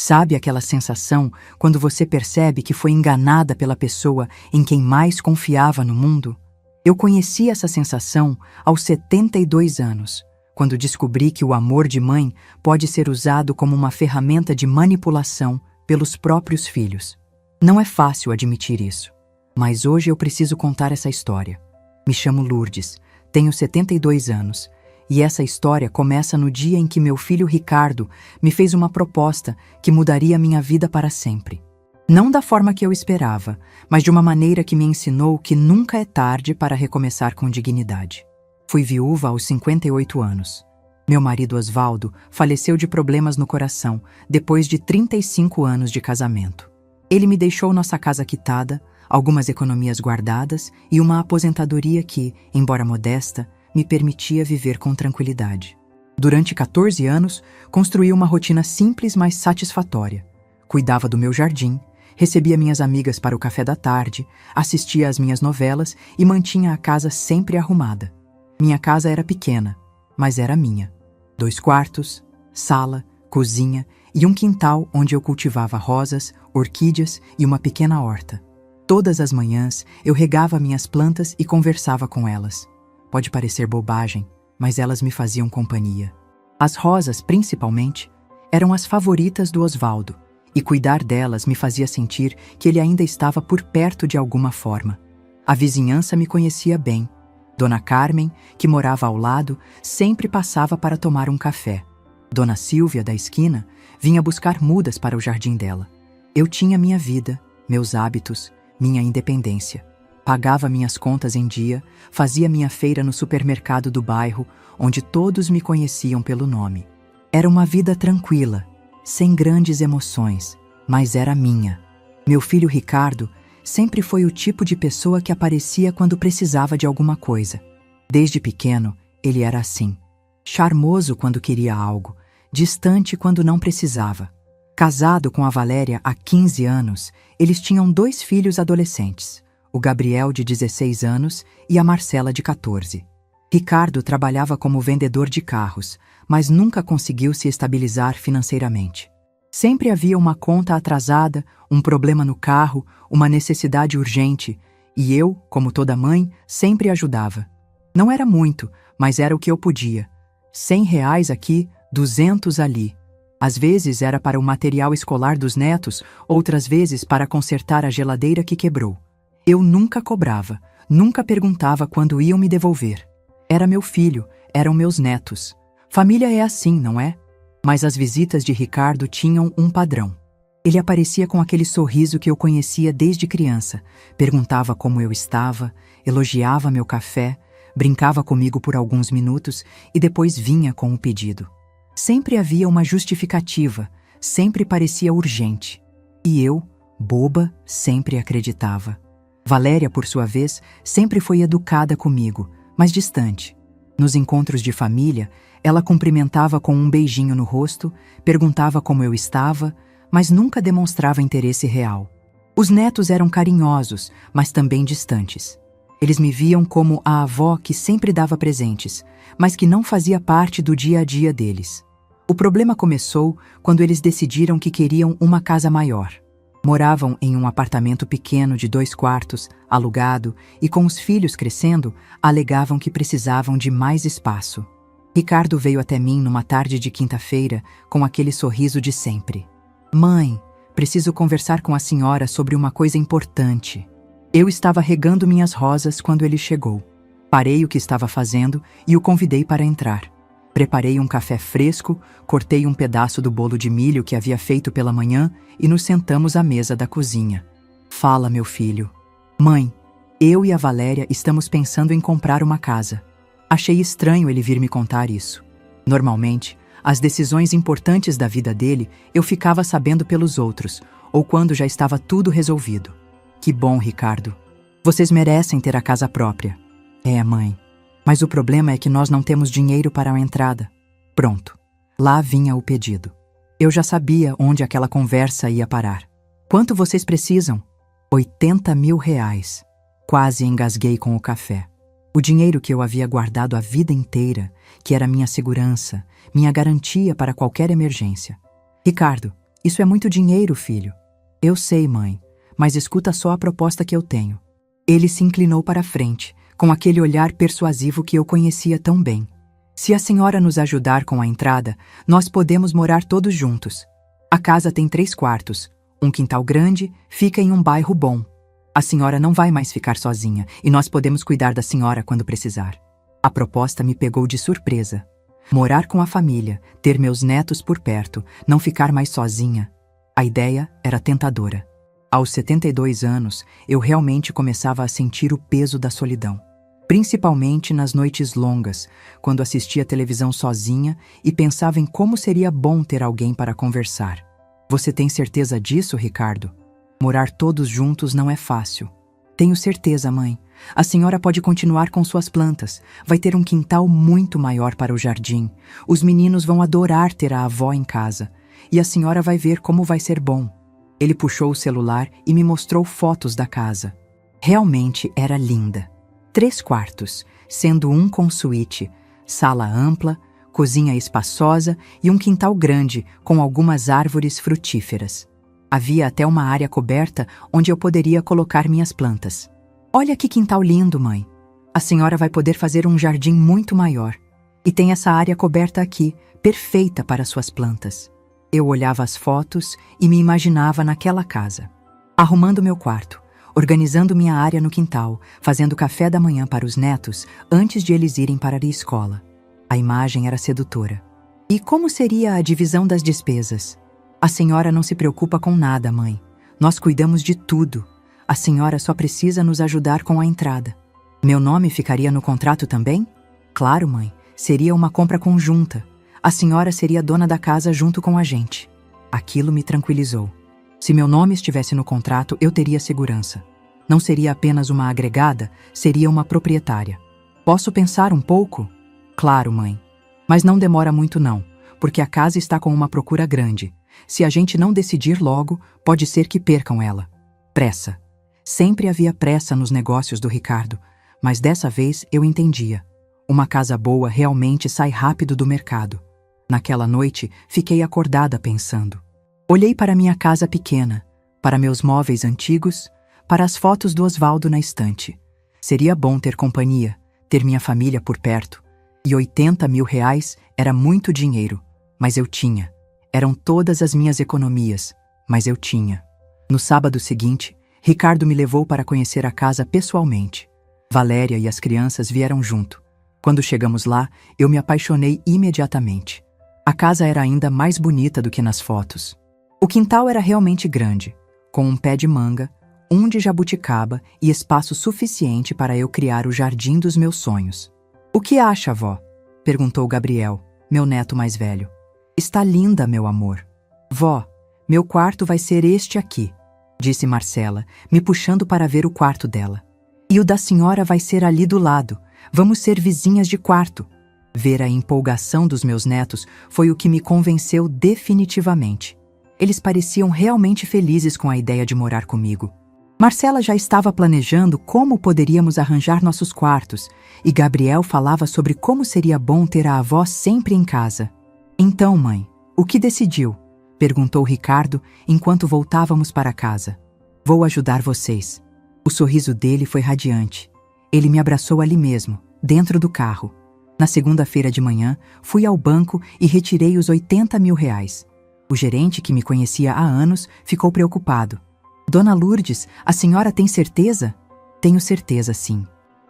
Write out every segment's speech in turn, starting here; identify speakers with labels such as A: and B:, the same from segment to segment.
A: Sabe aquela sensação quando você percebe que foi enganada pela pessoa em quem mais confiava no mundo? Eu conheci essa sensação aos 72 anos, quando descobri que o amor de mãe pode ser usado como uma ferramenta de manipulação pelos próprios filhos. Não é fácil admitir isso, mas hoje eu preciso contar essa história. Me chamo Lourdes, tenho 72 anos, e essa história começa no dia em que meu filho Ricardo me fez uma proposta que mudaria minha vida para sempre. Não da forma que eu esperava, mas de uma maneira que me ensinou que nunca é tarde para recomeçar com dignidade. Fui viúva aos 58 anos. Meu marido Osvaldo faleceu de problemas no coração depois de 35 anos de casamento. Ele me deixou nossa casa quitada, algumas economias guardadas e uma aposentadoria que, embora modesta, me permitia viver com tranquilidade. Durante 14 anos, construí uma rotina simples, mas satisfatória. Cuidava do meu jardim, recebia minhas amigas para o café da tarde, assistia às minhas novelas e mantinha a casa sempre arrumada. Minha casa era pequena, mas era minha. 2 quartos, sala, cozinha e um quintal onde eu cultivava rosas, orquídeas e uma pequena horta. Todas as manhãs, eu regava minhas plantas e conversava com elas. Pode parecer bobagem, mas elas me faziam companhia. As rosas, principalmente, eram as favoritas do Osvaldo, e cuidar delas me fazia sentir que ele ainda estava por perto de alguma forma. A vizinhança me conhecia bem. Dona Carmen, que morava ao lado, sempre passava para tomar um café. Dona Silvia, da esquina, vinha buscar mudas para o jardim dela. Eu tinha minha vida, meus hábitos, minha independência. Pagava minhas contas em dia, fazia minha feira no supermercado do bairro, onde todos me conheciam pelo nome. Era uma vida tranquila, sem grandes emoções, mas era minha. Meu filho Ricardo sempre foi o tipo de pessoa que aparecia quando precisava de alguma coisa. Desde pequeno, ele era assim. Charmoso quando queria algo, distante quando não precisava. Casado com a Valéria há 15 anos, eles tinham 2 filhos adolescentes, o Gabriel, de 16 anos, e a Marcela, de 14. Ricardo trabalhava como vendedor de carros, mas nunca conseguiu se estabilizar financeiramente. Sempre havia uma conta atrasada, um problema no carro, uma necessidade urgente, e eu, como toda mãe, sempre ajudava. Não era muito, mas era o que eu podia. R$ 100 aqui, 200 ali. Às vezes era para o material escolar dos netos, outras vezes para consertar a geladeira que quebrou. Eu nunca cobrava, nunca perguntava quando iam me devolver. Era meu filho, eram meus netos. Família é assim, não é? Mas as visitas de Ricardo tinham um padrão. Ele aparecia com aquele sorriso que eu conhecia desde criança, perguntava como eu estava, elogiava meu café, brincava comigo por alguns minutos e depois vinha com o pedido. Sempre havia uma justificativa, sempre parecia urgente. E eu, boba, sempre acreditava. Valéria, por sua vez, sempre foi educada comigo, mas distante. Nos encontros de família, ela cumprimentava com um beijinho no rosto, perguntava como eu estava, mas nunca demonstrava interesse real. Os netos eram carinhosos, mas também distantes. Eles me viam como a avó que sempre dava presentes, mas que não fazia parte do dia a dia deles. O problema começou quando eles decidiram que queriam uma casa maior. Moravam em um apartamento pequeno de 2 quartos, alugado, e com os filhos crescendo, alegavam que precisavam de mais espaço. Ricardo veio até mim numa tarde de quinta-feira com aquele sorriso de sempre. Mãe, preciso conversar com a senhora sobre uma coisa importante. Eu estava regando minhas rosas quando ele chegou. Parei o que estava fazendo e o convidei para entrar. Preparei um café fresco, cortei um pedaço do bolo de milho que havia feito pela manhã e nos sentamos à mesa da cozinha. Fala, meu filho. Mãe, eu e a Valéria estamos pensando em comprar uma casa. Achei estranho ele vir me contar isso. Normalmente, as decisões importantes da vida dele eu ficava sabendo pelos outros, ou quando já estava tudo resolvido. Que bom, Ricardo. Vocês merecem ter a casa própria. É, mãe. Mas o problema é que nós não temos dinheiro para a entrada. Pronto. Lá vinha o pedido. Eu já sabia onde aquela conversa ia parar. Quanto vocês precisam? R$ 80.000. Quase engasguei com o café. O dinheiro que eu havia guardado a vida inteira, que era minha segurança, minha garantia para qualquer emergência. Ricardo, Isso é muito dinheiro, filho. Eu sei, mãe, mas escuta só a proposta que eu tenho. Ele se inclinou para a frente, com aquele olhar persuasivo que eu conhecia tão bem. Se a senhora nos ajudar com a entrada, nós podemos morar todos juntos. A casa tem 3 quartos, um quintal grande, fica em um bairro bom. A senhora não vai mais ficar sozinha e nós podemos cuidar da senhora quando precisar. A proposta me pegou de surpresa. Morar com a família, ter meus netos por perto, não ficar mais sozinha. A ideia era tentadora. Aos 72 anos, eu realmente começava a sentir o peso da solidão. Principalmente nas noites longas, quando assistia televisão sozinha e pensava em como seria bom ter alguém para conversar. Você tem certeza disso, Ricardo? Morar todos juntos não é fácil. Tenho certeza, mãe. A senhora pode continuar com suas plantas. Vai ter um quintal muito maior para o jardim. Os meninos vão adorar ter a avó em casa. E a senhora vai ver como vai ser bom. Ele puxou o celular e me mostrou fotos da casa. Realmente era linda. 3 quartos, sendo um com suíte, sala ampla, cozinha espaçosa e um quintal grande com algumas árvores frutíferas. Havia até uma área coberta onde eu poderia colocar minhas plantas. Olha que quintal lindo, mãe. A senhora vai poder fazer um jardim muito maior. E tem essa área coberta aqui, perfeita para suas plantas. Eu olhava as fotos e me imaginava naquela casa. Arrumando meu quarto, organizando minha área no quintal, fazendo café da manhã para os netos antes de eles irem para a escola. A imagem era sedutora. E como seria a divisão das despesas? A senhora não se preocupa com nada, mãe. Nós cuidamos de tudo. A senhora só precisa nos ajudar com a entrada. Meu nome ficaria no contrato também? Claro, mãe. Seria uma compra conjunta. A senhora seria dona da casa junto com a gente. Aquilo me tranquilizou. Se meu nome estivesse no contrato, eu teria segurança. Não seria apenas uma agregada, seria uma proprietária. Posso pensar um pouco? Claro, mãe. Mas não demora muito não, porque a casa está com uma procura grande. Se a gente não decidir logo, pode ser que percam ela. Pressa. Sempre havia pressa nos negócios do Ricardo, mas dessa vez eu entendia. Uma casa boa realmente sai rápido do mercado. Naquela noite, fiquei acordada pensando. Olhei para minha casa pequena, para meus móveis antigos, para as fotos do Osvaldo na estante. Seria bom ter companhia, ter minha família por perto. E 80 mil reais era muito dinheiro, mas eu tinha. Eram todas as minhas economias, mas eu tinha. No sábado seguinte, Ricardo me levou para conhecer a casa pessoalmente. Valéria e as crianças vieram junto. Quando chegamos lá, eu me apaixonei imediatamente. A casa era ainda mais bonita do que nas fotos. O quintal era realmente grande, com um pé de manga, um de jabuticaba e espaço suficiente para eu criar o jardim dos meus sonhos. "O que acha, vó?" perguntou Gabriel, meu neto mais velho. "Está linda, meu amor." "Vó, meu quarto vai ser este aqui", disse Marcela, me puxando para ver o quarto dela. "E o da senhora vai ser ali do lado. Vamos ser vizinhas de quarto." Ver a empolgação dos meus netos foi o que me convenceu definitivamente. Eles pareciam realmente felizes com a ideia de morar comigo. Marcela já estava planejando como poderíamos arranjar nossos quartos, e Gabriel falava sobre como seria bom ter a avó sempre em casa. "Então, mãe, o que decidiu?" perguntou Ricardo enquanto voltávamos para casa. "Vou ajudar vocês." O sorriso dele foi radiante. Ele me abraçou ali mesmo, dentro do carro. Na segunda-feira de manhã, fui ao banco e retirei os 80 mil reais. O gerente, que me conhecia há anos, ficou preocupado. "Dona Lourdes, a senhora tem certeza?" "Tenho certeza, sim.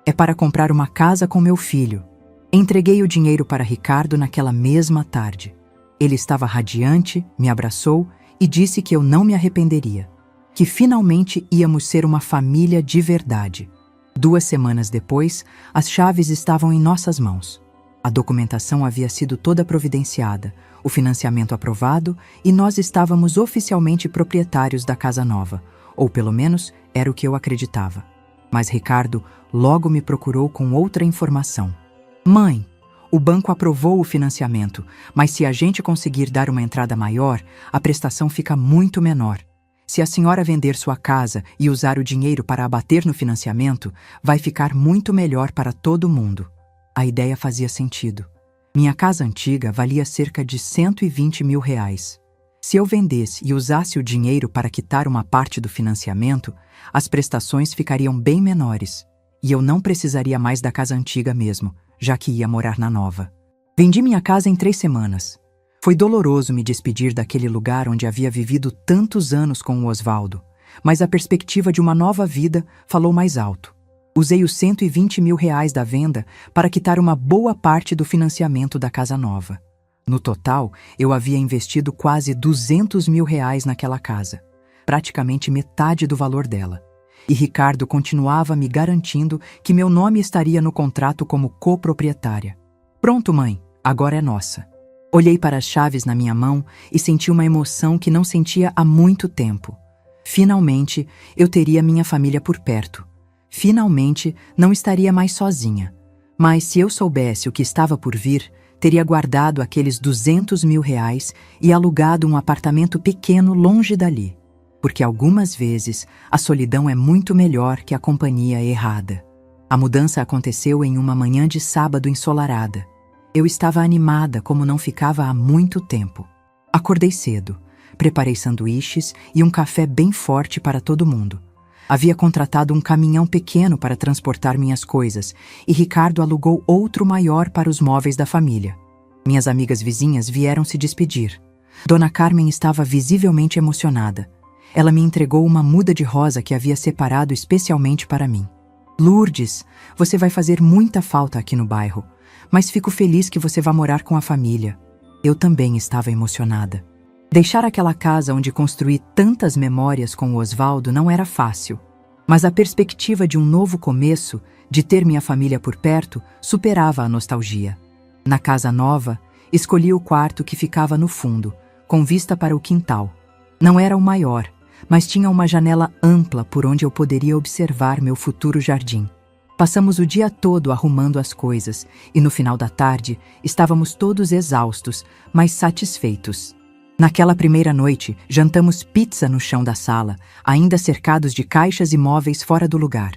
A: É para comprar uma casa com meu filho." Entreguei o dinheiro para Ricardo naquela mesma tarde. Ele estava radiante, me abraçou e disse que eu não me arrependeria. Que finalmente íamos ser uma família de verdade. 2 semanas depois, as chaves estavam em nossas mãos. A documentação havia sido toda providenciada, o financiamento aprovado e nós estávamos oficialmente proprietários da casa nova, ou pelo menos era o que eu acreditava. Mas Ricardo logo me procurou com outra informação. "Mãe, o banco aprovou o financiamento, mas se a gente conseguir dar uma entrada maior, a prestação fica muito menor. Se a senhora vender sua casa e usar o dinheiro para abater no financiamento, vai ficar muito melhor para todo mundo." A ideia fazia sentido. Minha casa antiga valia cerca de 120 mil reais. Se eu vendesse e usasse o dinheiro para quitar uma parte do financiamento, as prestações ficariam bem menores, e eu não precisaria mais da casa antiga mesmo, já que ia morar na nova. Vendi minha casa em 3 semanas. Foi doloroso me despedir daquele lugar onde havia vivido tantos anos com o Osvaldo, mas a perspectiva de uma nova vida falou mais alto. Usei os R$120 mil da venda para quitar uma boa parte do financiamento da casa nova. No total, eu havia investido quase R$200 mil naquela casa, praticamente metade do valor dela. E Ricardo continuava me garantindo que meu nome estaria no contrato como coproprietária. Pronto, mãe, agora é nossa. Olhei para as chaves na minha mão e senti uma emoção que não sentia há muito tempo. Finalmente, eu teria minha família por perto. Finalmente, não estaria mais sozinha. Mas se eu soubesse o que estava por vir, teria guardado aqueles R$200 mil e alugado um apartamento pequeno longe dali. Porque algumas vezes a solidão é muito melhor que a companhia errada. A mudança aconteceu em uma manhã de sábado ensolarada. Eu estava animada como não ficava há muito tempo. Acordei cedo, preparei sanduíches e um café bem forte para todo mundo. Havia contratado um caminhão pequeno para transportar minhas coisas e Ricardo alugou outro maior para os móveis da família. Minhas amigas vizinhas vieram se despedir. Dona Carmen estava visivelmente emocionada. Ela me entregou uma muda de rosa que havia separado especialmente para mim. Lourdes, você vai fazer muita falta aqui no bairro, mas fico feliz que você vá morar com a família. Eu também estava emocionada. Deixar aquela casa onde construí tantas memórias com o Osvaldo não era fácil, mas a perspectiva de um novo começo, de ter minha família por perto, superava a nostalgia. Na casa nova, escolhi o quarto que ficava no fundo, com vista para o quintal. Não era o maior, mas tinha uma janela ampla por onde eu poderia observar meu futuro jardim. Passamos o dia todo arrumando as coisas e no final da tarde estávamos todos exaustos, mas satisfeitos. Naquela primeira noite, jantamos pizza no chão da sala, ainda cercados de caixas e móveis fora do lugar.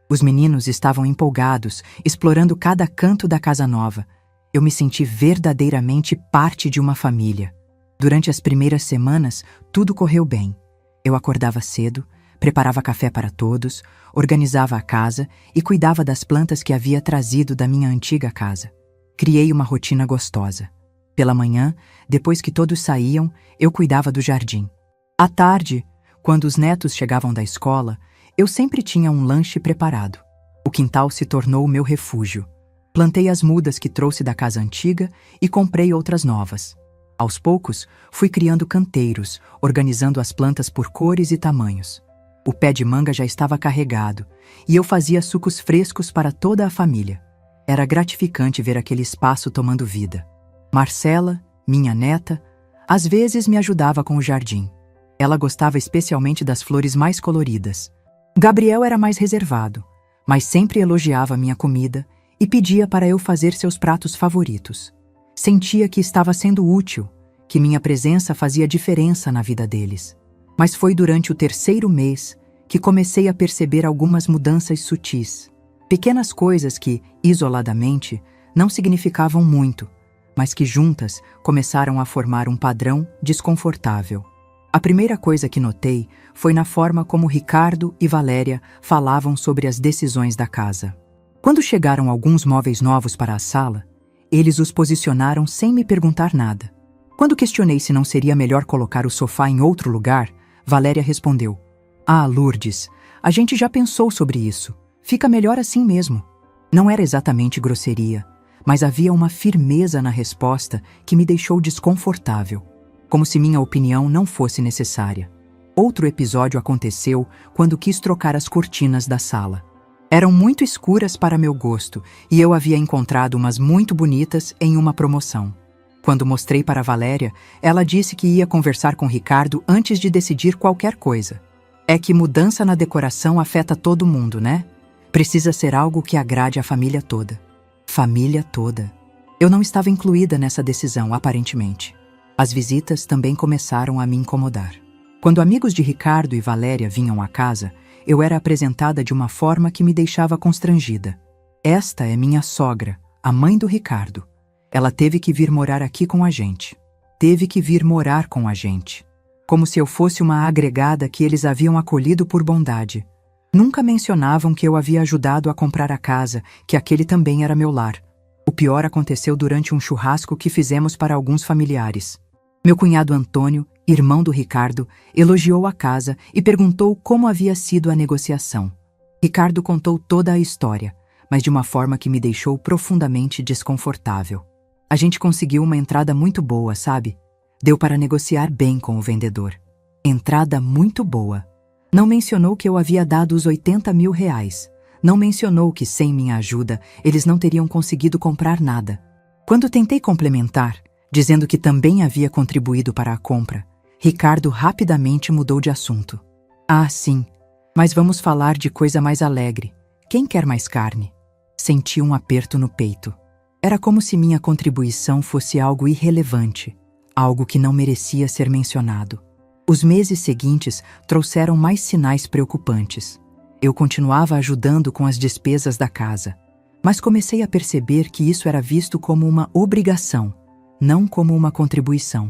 A: Os meninos estavam empolgados, explorando cada canto da casa nova. Eu me senti verdadeiramente parte de uma família. Durante as primeiras semanas, tudo correu bem. Eu acordava cedo, preparava café para todos, organizava a casa e cuidava das plantas que havia trazido da minha antiga casa. Criei uma rotina gostosa. Pela manhã, depois que todos saíam, eu cuidava do jardim. À tarde, quando os netos chegavam da escola, eu sempre tinha um lanche preparado. O quintal se tornou o meu refúgio. Plantei as mudas que trouxe da casa antiga e comprei outras novas. Aos poucos, fui criando canteiros, organizando as plantas por cores e tamanhos. O pé de manga já estava carregado e eu fazia sucos frescos para toda a família. Era gratificante ver aquele espaço tomando vida. Marcela, minha neta, às vezes me ajudava com o jardim. Ela gostava especialmente das flores mais coloridas. Gabriel era mais reservado, mas sempre elogiava minha comida e pedia para eu fazer seus pratos favoritos. Sentia que estava sendo útil, que minha presença fazia diferença na vida deles. Mas foi durante o 3º mês que comecei a perceber algumas mudanças sutis. Pequenas coisas que, isoladamente, não significavam muito, mas que juntas começaram a formar um padrão desconfortável. A primeira coisa que notei foi na forma como Ricardo e Valéria falavam sobre as decisões da casa. Quando chegaram alguns móveis novos para a sala, eles os posicionaram sem me perguntar nada. Quando questionei se não seria melhor colocar o sofá em outro lugar, Valéria respondeu: "Ah, Lourdes, a gente já pensou sobre isso. Fica melhor assim mesmo." Não era exatamente grosseria, mas havia uma firmeza na resposta que me deixou desconfortável, como se minha opinião não fosse necessária. Outro episódio aconteceu quando quis trocar as cortinas da sala. Eram muito escuras para meu gosto e eu havia encontrado umas muito bonitas em uma promoção. Quando mostrei para Valéria, ela disse que ia conversar com Ricardo antes de decidir qualquer coisa. É que mudança na decoração afeta todo mundo, né? Precisa ser algo que agrade a família toda. Família toda. Eu não estava incluída nessa decisão, aparentemente. As visitas também começaram a me incomodar. Quando amigos de Ricardo e Valéria vinham à casa, eu era apresentada de uma forma que me deixava constrangida. Esta é minha sogra, a mãe do Ricardo. Ela teve que vir morar aqui com a gente. teve que vir morar com a gente. Como se eu fosse uma agregada que eles haviam acolhido por bondade. Nunca mencionavam que eu havia ajudado a comprar a casa, que aquele também era meu lar. O pior aconteceu durante um churrasco que fizemos para alguns familiares. Meu cunhado Antônio, irmão do Ricardo, elogiou a casa e perguntou como havia sido a negociação. Ricardo contou toda a história, mas de uma forma que me deixou profundamente desconfortável. A gente conseguiu uma entrada muito boa, sabe? Deu para negociar bem com o vendedor. Entrada muito boa. Não mencionou que eu havia dado os 80 mil reais. Não mencionou que, sem minha ajuda, eles não teriam conseguido comprar nada. Quando tentei complementar, dizendo que também havia contribuído para a compra, Ricardo rapidamente mudou de assunto. Ah, sim, mas vamos falar de coisa mais alegre. Quem quer mais carne? Senti um aperto no peito. Era como se minha contribuição fosse algo irrelevante, algo que não merecia ser mencionado. Os meses seguintes trouxeram mais sinais preocupantes. Eu continuava ajudando com as despesas da casa, mas comecei a perceber que isso era visto como uma obrigação, não como uma contribuição.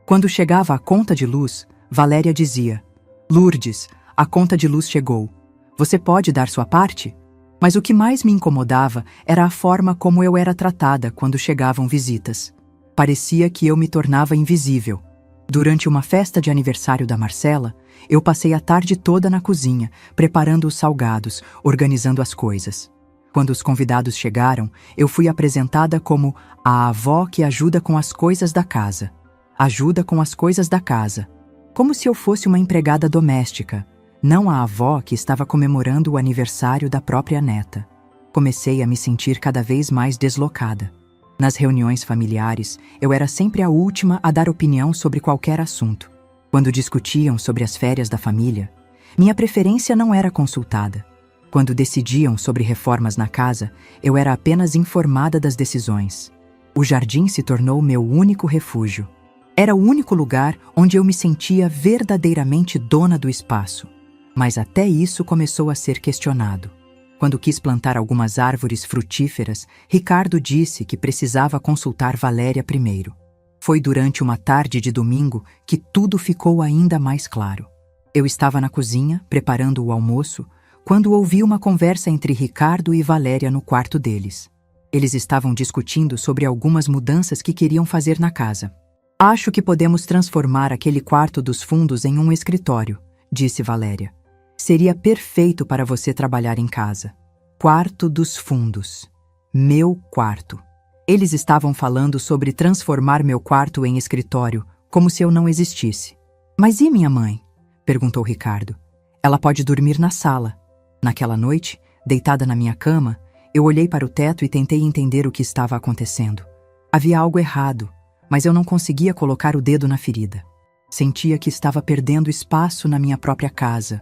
A: Quando chegava a conta de luz, Valéria dizia: "Lourdes, a conta de luz chegou. Você pode dar sua parte?" Mas o que mais me incomodava era a forma como eu era tratada quando chegavam visitas. Parecia que eu me tornava invisível. Durante uma festa de aniversário da Marcela, eu passei a tarde toda na cozinha, preparando os salgados, organizando as coisas. Quando os convidados chegaram, eu fui apresentada como a avó que ajuda com as coisas da casa. Ajuda com as coisas da casa. Como se eu fosse uma empregada doméstica, não a avó que estava comemorando o aniversário da própria neta. Comecei a me sentir cada vez mais deslocada. Nas reuniões familiares, eu era sempre a última a dar opinião sobre qualquer assunto. Quando discutiam sobre as férias da família, minha preferência não era consultada. Quando decidiam sobre reformas na casa, eu era apenas informada das decisões. O jardim se tornou meu único refúgio. Era o único lugar onde eu me sentia verdadeiramente dona do espaço. Mas até isso começou a ser questionado. Quando quis plantar algumas árvores frutíferas, Ricardo disse que precisava consultar Valéria primeiro. Foi durante uma tarde de domingo que tudo ficou ainda mais claro. Eu estava na cozinha, preparando o almoço, quando ouvi uma conversa entre Ricardo e Valéria no quarto deles. Eles estavam discutindo sobre algumas mudanças que queriam fazer na casa. "Acho que podemos transformar aquele quarto dos fundos em um escritório", disse Valéria. "Seria perfeito para você trabalhar em casa." Quarto dos fundos. Meu quarto. Eles estavam falando sobre transformar meu quarto em escritório, como se eu não existisse. "Mas e minha mãe?" perguntou Ricardo. "Ela pode dormir na sala." Naquela noite, deitada na minha cama, eu olhei para o teto e tentei entender o que estava acontecendo. Havia algo errado, mas eu não conseguia colocar o dedo na ferida. Sentia que estava perdendo espaço na minha própria casa.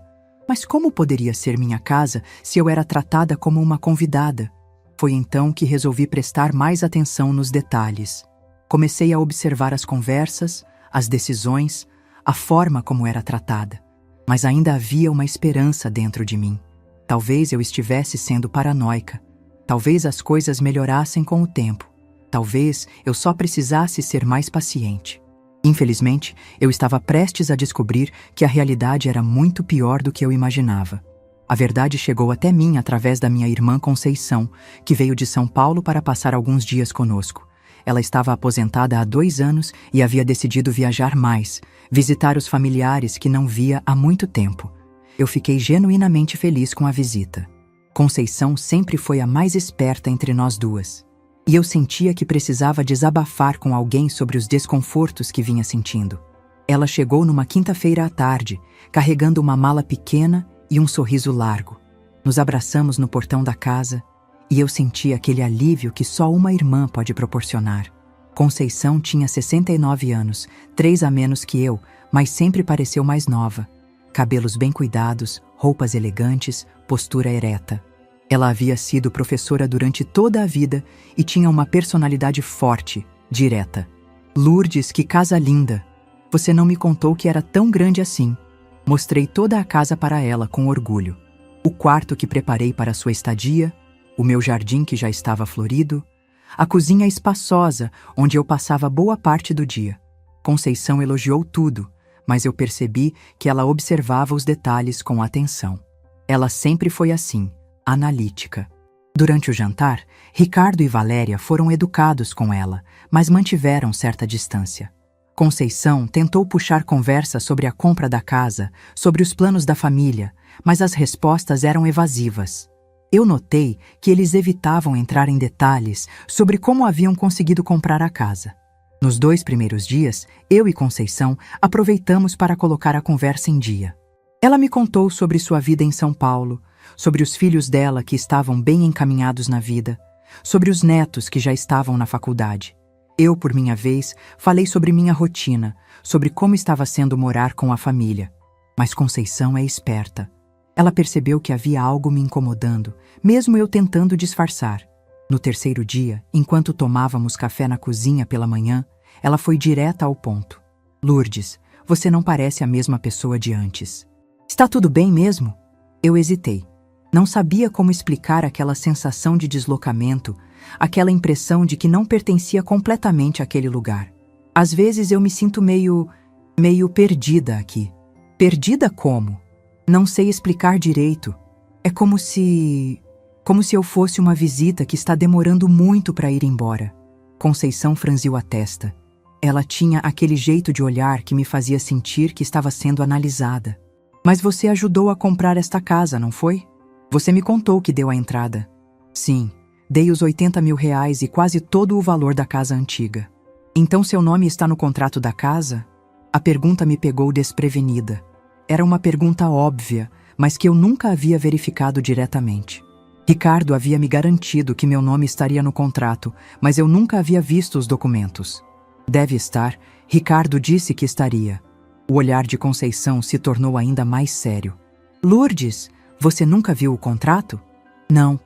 A: Mas como poderia ser minha casa se eu era tratada como uma convidada? Foi então que resolvi prestar mais atenção nos detalhes. Comecei a observar as conversas, as decisões, a forma como era tratada. Mas ainda havia uma esperança dentro de mim. Talvez eu estivesse sendo paranoica. Talvez as coisas melhorassem com o tempo. Talvez eu só precisasse ser mais paciente. Infelizmente, eu estava prestes a descobrir que a realidade era muito pior do que eu imaginava. A verdade chegou até mim através da minha irmã Conceição, que veio de São Paulo para passar alguns dias conosco. Ela estava aposentada há 2 anos e havia decidido viajar mais, visitar os familiares que não via há muito tempo. Eu fiquei genuinamente feliz com a visita. Conceição sempre foi a mais esperta entre nós duas. E eu sentia que precisava desabafar com alguém sobre os desconfortos que vinha sentindo. Ela chegou numa quinta-feira à tarde, carregando uma mala pequena e um sorriso largo. Nos abraçamos no portão da casa e eu senti aquele alívio que só uma irmã pode proporcionar. Conceição tinha 69 anos, 3 a menos que eu, mas sempre pareceu mais nova. Cabelos bem cuidados, roupas elegantes, postura ereta. Ela havia sido professora durante toda a vida e tinha uma personalidade forte, direta. "Lourdes, que casa linda! Você não me contou que era tão grande assim." Mostrei toda a casa para ela com orgulho. O quarto que preparei para sua estadia, o meu jardim que já estava florido, a cozinha espaçosa onde eu passava boa parte do dia. Conceição elogiou tudo, mas eu percebi que ela observava os detalhes com atenção. Ela sempre foi assim, analítica. Durante o jantar, Ricardo e Valéria foram educados com ela, mas mantiveram certa distância. Conceição tentou puxar conversa sobre a compra da casa, sobre os planos da família, mas as respostas eram evasivas. Eu notei que eles evitavam entrar em detalhes sobre como haviam conseguido comprar a casa. Nos 2 primeiros dias, eu e Conceição aproveitamos para colocar a conversa em dia. Ela me contou sobre sua vida em São Paulo, sobre os filhos dela que estavam bem encaminhados na vida, sobre os netos que já estavam na faculdade. Eu, por minha vez, falei sobre minha rotina, sobre como estava sendo morar com a família. Mas Conceição é esperta. Ela percebeu que havia algo me incomodando, mesmo eu tentando disfarçar. No 3º dia, enquanto tomávamos café na cozinha pela manhã, ela foi direta ao ponto. Lourdes, você não parece a mesma pessoa de antes. Está tudo bem mesmo? Eu hesitei. Não sabia como explicar aquela sensação de deslocamento, aquela impressão de que não pertencia completamente àquele lugar. Às vezes eu me sinto meio perdida aqui. Perdida como? Não sei explicar direito. É como se eu fosse uma visita que está demorando muito para ir embora. Conceição franziu a testa. Ela tinha aquele jeito de olhar que me fazia sentir que estava sendo analisada. Mas você ajudou a comprar esta casa, não foi? Você me contou que deu a entrada. Sim, dei os R$80 mil e quase todo o valor da casa antiga. Então seu nome está no contrato da casa? A pergunta me pegou desprevenida. Era uma pergunta óbvia, mas que eu nunca havia verificado diretamente. Ricardo havia me garantido que meu nome estaria no contrato, mas eu nunca havia visto os documentos. Deve estar, Ricardo disse que estaria. O olhar de Conceição se tornou ainda mais sério. Lourdes, você nunca viu o contrato? Não,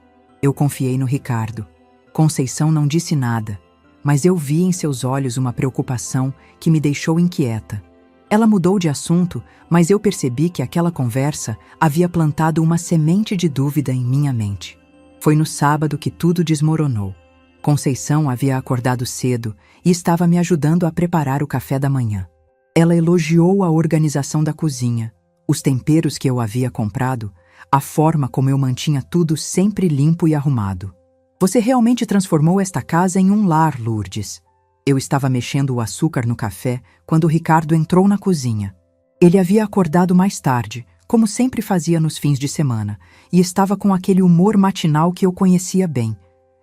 A: eu confiei no Ricardo. Conceição não disse nada, mas eu vi em seus olhos uma preocupação que me deixou inquieta. Ela mudou de assunto, mas eu percebi que aquela conversa havia plantado uma semente de dúvida em minha mente. Foi no sábado que tudo desmoronou. Conceição havia acordado cedo e estava me ajudando a preparar o café da manhã. Ela elogiou a organização da cozinha, os temperos que eu havia comprado, a forma como eu mantinha tudo sempre limpo e arrumado. Você realmente transformou esta casa em um lar, Lourdes. Eu estava mexendo o açúcar no café quando Ricardo entrou na cozinha. Ele havia acordado mais tarde, como sempre fazia nos fins de semana, e estava com aquele humor matinal que eu conhecia bem,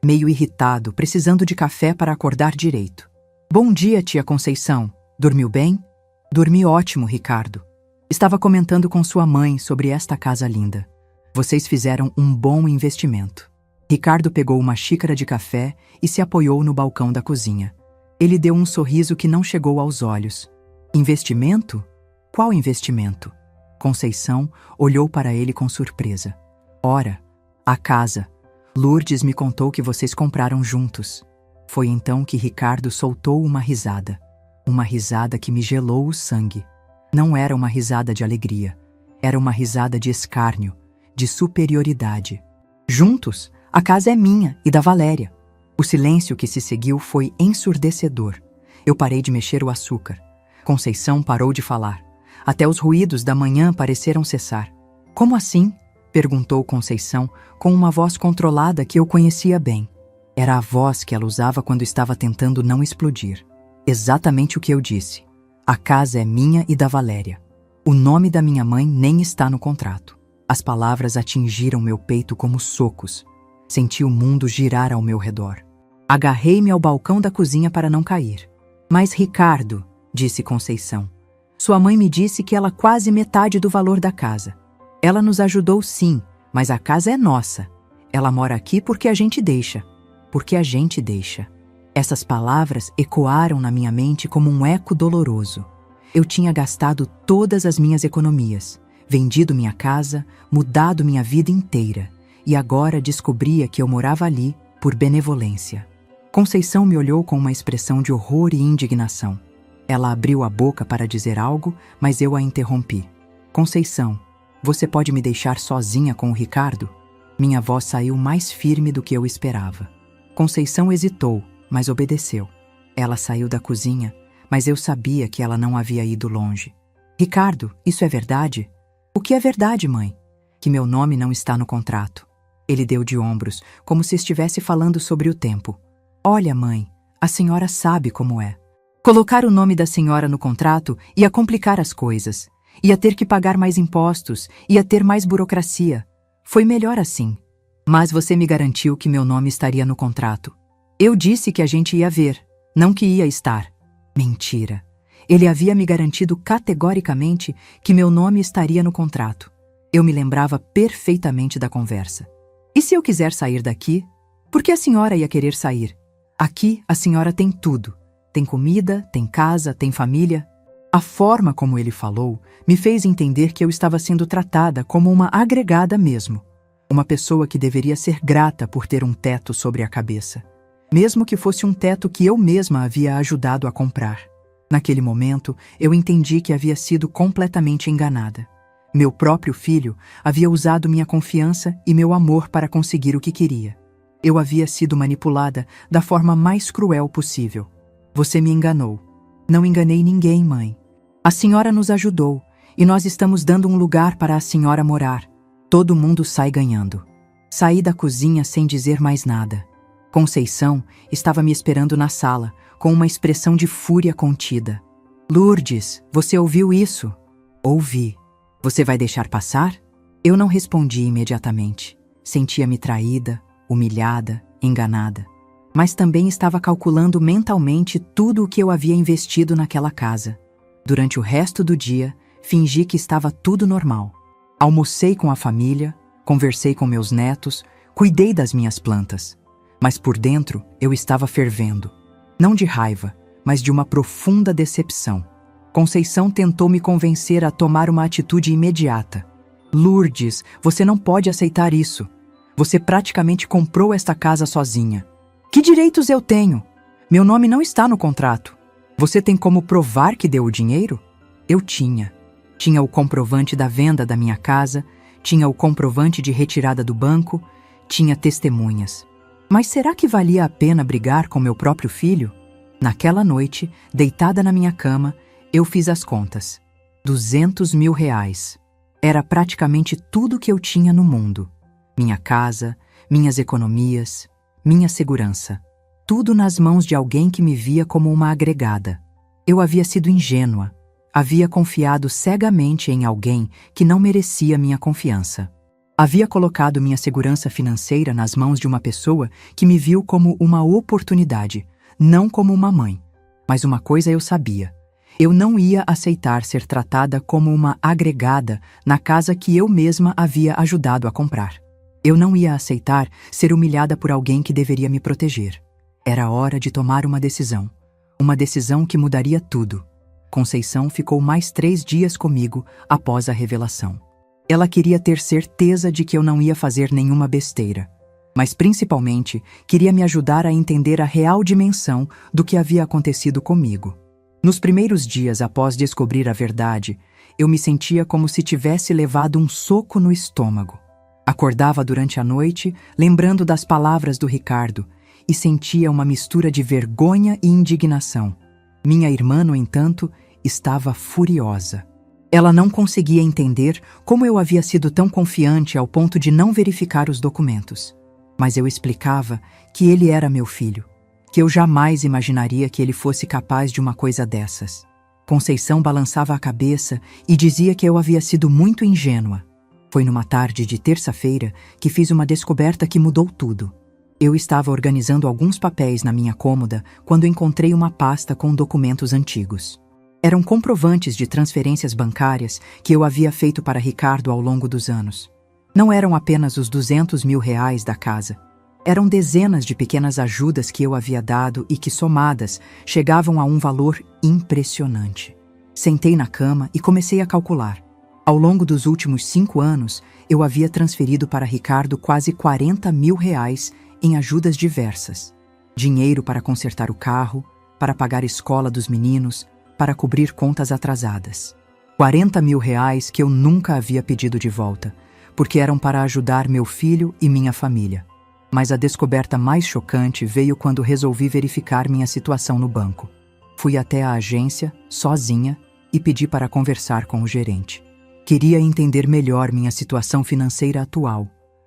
A: meio irritado, precisando de café para acordar direito. Bom dia, tia Conceição. Dormiu bem? Dormi ótimo, Ricardo. Estava comentando com sua mãe sobre esta casa linda. Vocês fizeram um bom investimento. Ricardo pegou uma xícara de café e se apoiou no balcão da cozinha. Ele deu um sorriso que não chegou aos olhos. Investimento? Qual investimento? Conceição olhou para ele com surpresa. Ora, a casa. Lourdes me contou que vocês compraram juntos. Foi então que Ricardo soltou uma risada. Uma risada que me gelou o sangue. Não era uma risada de alegria. Era uma risada de escárnio, de superioridade. Juntos, a casa é minha e da Valéria. O silêncio que se seguiu foi ensurdecedor. Eu parei de mexer o açúcar. Conceição parou de falar. Até os ruídos da manhã pareceram cessar. Como assim? Perguntou Conceição com uma voz controlada que eu conhecia bem. Era a voz que ela usava quando estava tentando não explodir. Exatamente o que eu disse. A casa é minha e da Valéria. O nome da minha mãe nem está no contrato. As palavras atingiram meu peito como socos. Senti o mundo girar ao meu redor. Agarrei-me ao balcão da cozinha para não cair. Mas Ricardo, disse Conceição, sua mãe me disse que ela quase metade do valor da casa. Ela nos ajudou sim, mas a casa é nossa. Ela mora aqui porque a gente deixa. Porque a gente deixa. Essas palavras ecoaram na minha mente como um eco doloroso. Eu tinha gastado todas as minhas economias, vendido minha casa, mudado minha vida inteira, e agora descobria que eu morava ali por benevolência. Conceição me olhou com uma expressão de horror e indignação. Ela abriu a boca para dizer algo, mas eu a interrompi. Conceição, você pode me deixar sozinha com o Ricardo? Minha voz saiu mais firme do que eu esperava. Conceição hesitou, mas obedeceu. Ela saiu da cozinha, mas eu sabia que ela não havia ido longe. Ricardo, isso é verdade? O que é verdade, mãe? Que meu nome não está no contrato. Ele deu de ombros, como se estivesse falando sobre o tempo. Olha, mãe, a senhora sabe como é. Colocar o nome da senhora no contrato ia complicar as coisas. Ia ter que pagar mais impostos, ia ter mais burocracia. Foi melhor assim. Mas você me garantiu que meu nome estaria no contrato. Eu disse que a gente ia ver, não que ia estar. Mentira. Ele havia me garantido categoricamente que meu nome estaria no contrato. Eu me lembrava perfeitamente da conversa. E se eu quiser sair daqui? Por que a senhora ia querer sair? Aqui a senhora tem tudo. Tem comida, tem casa, tem família. A forma como ele falou me fez entender que eu estava sendo tratada como uma agregada mesmo. Uma pessoa que deveria ser grata por ter um teto sobre a cabeça. Mesmo que fosse um teto que eu mesma havia ajudado a comprar. Naquele momento, eu entendi que havia sido completamente enganada. Meu próprio filho havia usado minha confiança e meu amor para conseguir o que queria. Eu havia sido manipulada da forma mais cruel possível. Você me enganou. Não enganei ninguém, mãe. A senhora nos ajudou e nós estamos dando um lugar para a senhora morar. Todo mundo sai ganhando. Saí da cozinha sem dizer mais nada. Conceição estava me esperando na sala, com uma expressão de fúria contida. Lourdes, você ouviu isso? Ouvi. Você vai deixar passar? Eu não respondi imediatamente. Sentia-me traída, humilhada, enganada. Mas também estava calculando mentalmente tudo o que eu havia investido naquela casa. Durante o resto do dia, fingi que estava tudo normal. Almocei com a família, conversei com meus netos, cuidei das minhas plantas. Mas por dentro eu estava fervendo. Não de raiva, mas de uma profunda decepção. Conceição tentou me convencer a tomar uma atitude imediata. Lourdes, você não pode aceitar isso. Você praticamente comprou esta casa sozinha. Que direitos eu tenho? Meu nome não está no contrato. Você tem como provar que deu o dinheiro? Eu tinha. Tinha o comprovante da venda da minha casa, tinha o comprovante de retirada do banco, tinha testemunhas. Mas será que valia a pena brigar com meu próprio filho? Naquela noite, deitada na minha cama, eu fiz as contas. 200 mil reais. Era praticamente tudo que eu tinha no mundo. Minha casa, minhas economias, minha segurança. Tudo nas mãos de alguém que me via como uma agregada. Eu havia sido ingênua. Havia confiado cegamente em alguém que não merecia minha confiança. Havia colocado minha segurança financeira nas mãos de uma pessoa que me viu como uma oportunidade, não como uma mãe. Mas uma coisa eu sabia. Eu não ia aceitar ser tratada como uma agregada na casa que eu mesma havia ajudado a comprar. Eu não ia aceitar ser humilhada por alguém que deveria me proteger. Era hora de tomar uma decisão. Uma decisão que mudaria tudo. Conceição ficou mais 3 dias comigo após a revelação. Ela queria ter certeza de que eu não ia fazer nenhuma besteira, mas principalmente queria me ajudar a entender a real dimensão do que havia acontecido comigo. Nos primeiros dias após descobrir a verdade, eu me sentia como se tivesse levado um soco no estômago. Acordava durante a noite, lembrando das palavras do Ricardo, e sentia uma mistura de vergonha e indignação. Minha irmã, no entanto, estava furiosa. Ela não conseguia entender como eu havia sido tão confiante ao ponto de não verificar os documentos. Mas eu explicava que ele era meu filho, que eu jamais imaginaria que ele fosse capaz de uma coisa dessas. Conceição balançava a cabeça e dizia que eu havia sido muito ingênua. Foi numa tarde de terça-feira que fiz uma descoberta que mudou tudo. Eu estava organizando alguns papéis na minha cômoda quando encontrei uma pasta com documentos antigos. Eram comprovantes de transferências bancárias que eu havia feito para Ricardo ao longo dos anos. Não eram apenas os 200 mil reais da casa. Eram dezenas de pequenas ajudas que eu havia dado e que, somadas, chegavam a um valor impressionante. Sentei na cama e comecei a calcular. Ao longo dos últimos 5 anos, eu havia transferido para Ricardo quase 40 mil reais em ajudas diversas. Dinheiro para consertar o carro, para pagar a escola dos meninos, para cobrir contas atrasadas. 40 mil reais que eu nunca havia pedido de volta, porque eram para ajudar meu filho e minha família. Mas a descoberta mais chocante veio quando resolvi verificar minha situação no banco. Fui até a agência, sozinha, e pedi para conversar com o gerente. Queria entender melhor minha situação financeira atual.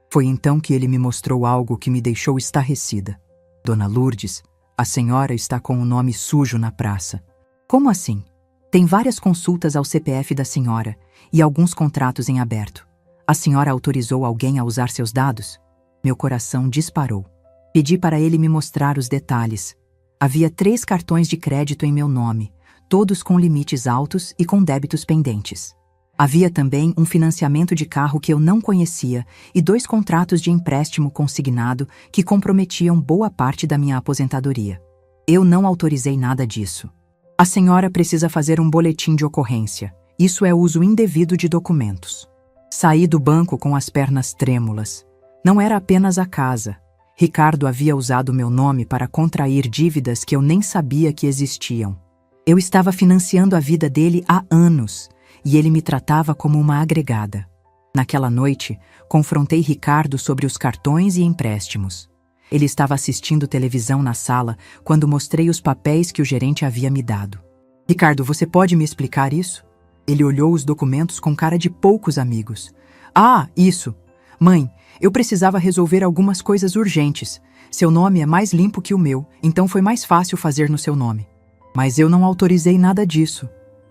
A: Foi então que ele me mostrou algo que me deixou estarrecida. Dona Lourdes, a senhora está com o nome sujo na praça. Como assim? Tem várias consultas ao CPF da senhora e alguns contratos em aberto. A senhora autorizou alguém a usar seus dados? Meu coração disparou. Pedi para ele me mostrar os detalhes. Havia 3 cartões de crédito em meu nome, todos com limites altos e com débitos pendentes. Havia também um financiamento de carro que eu não conhecia e 2 contratos de empréstimo consignado que comprometiam boa parte da minha aposentadoria. Eu não autorizei nada disso. A senhora precisa fazer um boletim de ocorrência. Isso é uso indevido de documentos. Saí do banco com as pernas trêmulas. Não era apenas a casa. Ricardo havia usado meu nome para contrair dívidas que eu nem sabia que existiam. Eu estava financiando a vida dele há anos, e ele me tratava como uma agregada. Naquela noite, confrontei Ricardo sobre os cartões e empréstimos. Ele estava assistindo televisão na sala quando mostrei os papéis que o gerente havia me dado. Ricardo, você pode me explicar isso? Ele olhou os documentos com cara de poucos amigos. Ah, isso! Mãe, eu precisava resolver algumas coisas urgentes. Seu nome é mais limpo que o meu, então foi mais fácil fazer no seu nome. Mas eu não autorizei nada disso.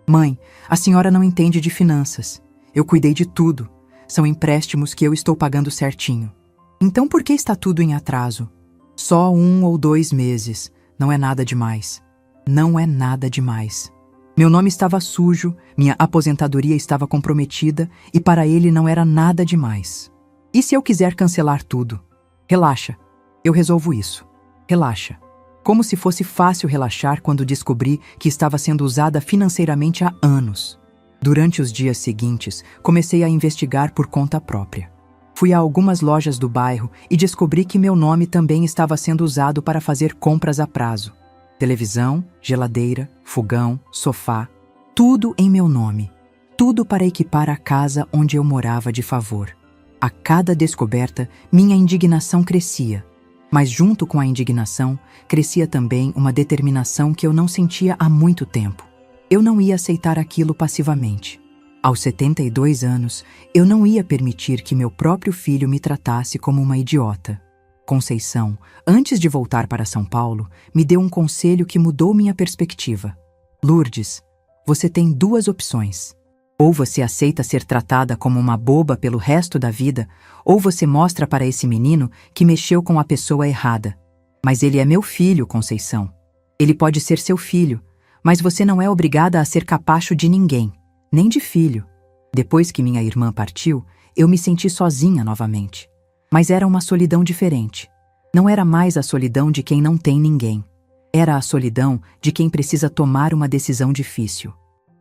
A: Mãe, a senhora não entende de finanças. Eu cuidei de tudo. São empréstimos que eu estou pagando certinho. Então por que está tudo em atraso? Só 1 ou 2 meses. Não é nada demais. Não é nada demais. Meu nome estava sujo, minha aposentadoria estava comprometida e para ele não era nada demais. E se eu quiser cancelar tudo? Relaxa, eu resolvo isso. Relaxa. Como se fosse fácil relaxar quando descobri que estava sendo usada financeiramente há anos. Durante os dias seguintes, comecei a investigar por conta própria. Fui a algumas lojas do bairro e descobri que meu nome também estava sendo usado para fazer compras a prazo. Televisão, geladeira, fogão, sofá, tudo em meu nome. Tudo para equipar a casa onde eu morava de favor. A cada descoberta, minha indignação crescia. Mas junto com a indignação, crescia também uma determinação que eu não sentia há muito tempo. Eu não ia aceitar aquilo passivamente. Aos 72 anos, eu não ia permitir que meu próprio filho me tratasse como uma idiota. Conceição, antes de voltar para São Paulo, me deu um conselho que mudou minha perspectiva. Lourdes, você tem 2 opções. Ou você aceita ser tratada como uma boba pelo resto da vida, ou você mostra para esse menino que mexeu com a pessoa errada. Mas ele é meu filho, Conceição. Ele pode ser seu filho, mas você não é obrigada a ser capacho de ninguém, nem de filho. Depois que minha irmã partiu, eu me senti sozinha novamente. Mas era uma solidão diferente. Não era mais a solidão de quem não tem ninguém. Era a solidão de quem precisa tomar uma decisão difícil.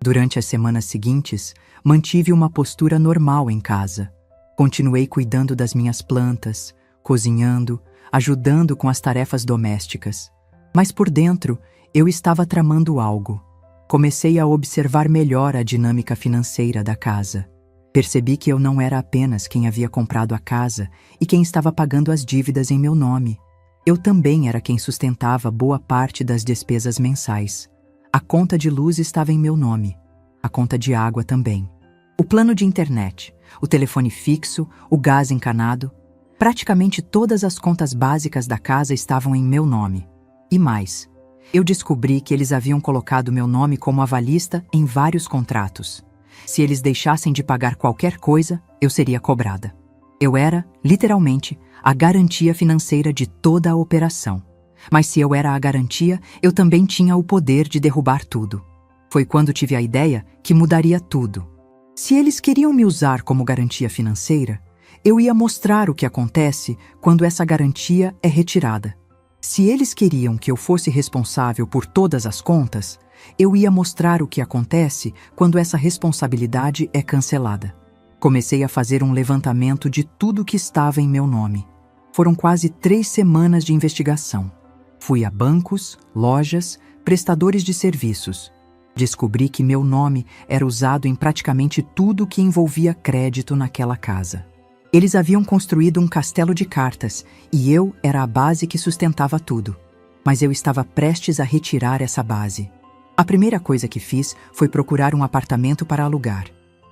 A: Durante as semanas seguintes, mantive uma postura normal em casa. Continuei cuidando das minhas plantas, cozinhando, ajudando com as tarefas domésticas. Mas por dentro, eu estava tramando algo. Comecei a observar melhor a dinâmica financeira da casa. Percebi que eu não era apenas quem havia comprado a casa e quem estava pagando as dívidas em meu nome. Eu também era quem sustentava boa parte das despesas mensais. A conta de luz estava em meu nome. A conta de água também. O plano de internet, o telefone fixo, o gás encanado. Praticamente todas as contas básicas da casa estavam em meu nome. E mais, eu descobri que eles haviam colocado meu nome como avalista em vários contratos. Se eles deixassem de pagar qualquer coisa, eu seria cobrada. Eu era, literalmente, a garantia financeira de toda a operação. Mas se eu era a garantia, eu também tinha o poder de derrubar tudo. Foi quando tive a ideia que mudaria tudo. Se eles queriam me usar como garantia financeira, eu ia mostrar o que acontece quando essa garantia é retirada. Se eles queriam que eu fosse responsável por todas as contas, eu ia mostrar o que acontece quando essa responsabilidade é cancelada. Comecei a fazer um levantamento de tudo que estava em meu nome. Foram quase 3 semanas de investigação. Fui a bancos, lojas, prestadores de serviços. Descobri que meu nome era usado em praticamente tudo que envolvia crédito naquela casa. Eles haviam construído um castelo de cartas e eu era a base que sustentava tudo. Mas eu estava prestes a retirar essa base. A primeira coisa que fiz foi procurar um apartamento para alugar.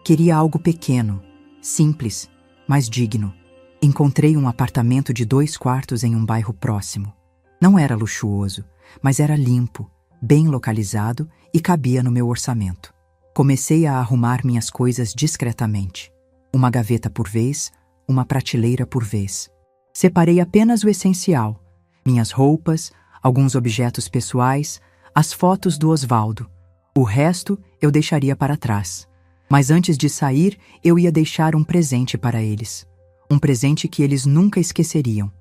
A: Queria algo pequeno, simples, mas digno. Encontrei um apartamento de 2 quartos em um bairro próximo. Não era luxuoso, mas era limpo, bem localizado e cabia no meu orçamento. Comecei a arrumar minhas coisas discretamente. Uma gaveta por vez, uma prateleira por vez. Separei apenas o essencial: minhas roupas, alguns objetos pessoais, as fotos do Osvaldo. O resto eu deixaria para trás. Mas antes de sair, eu ia deixar um presente para eles. Um presente que eles nunca esqueceriam.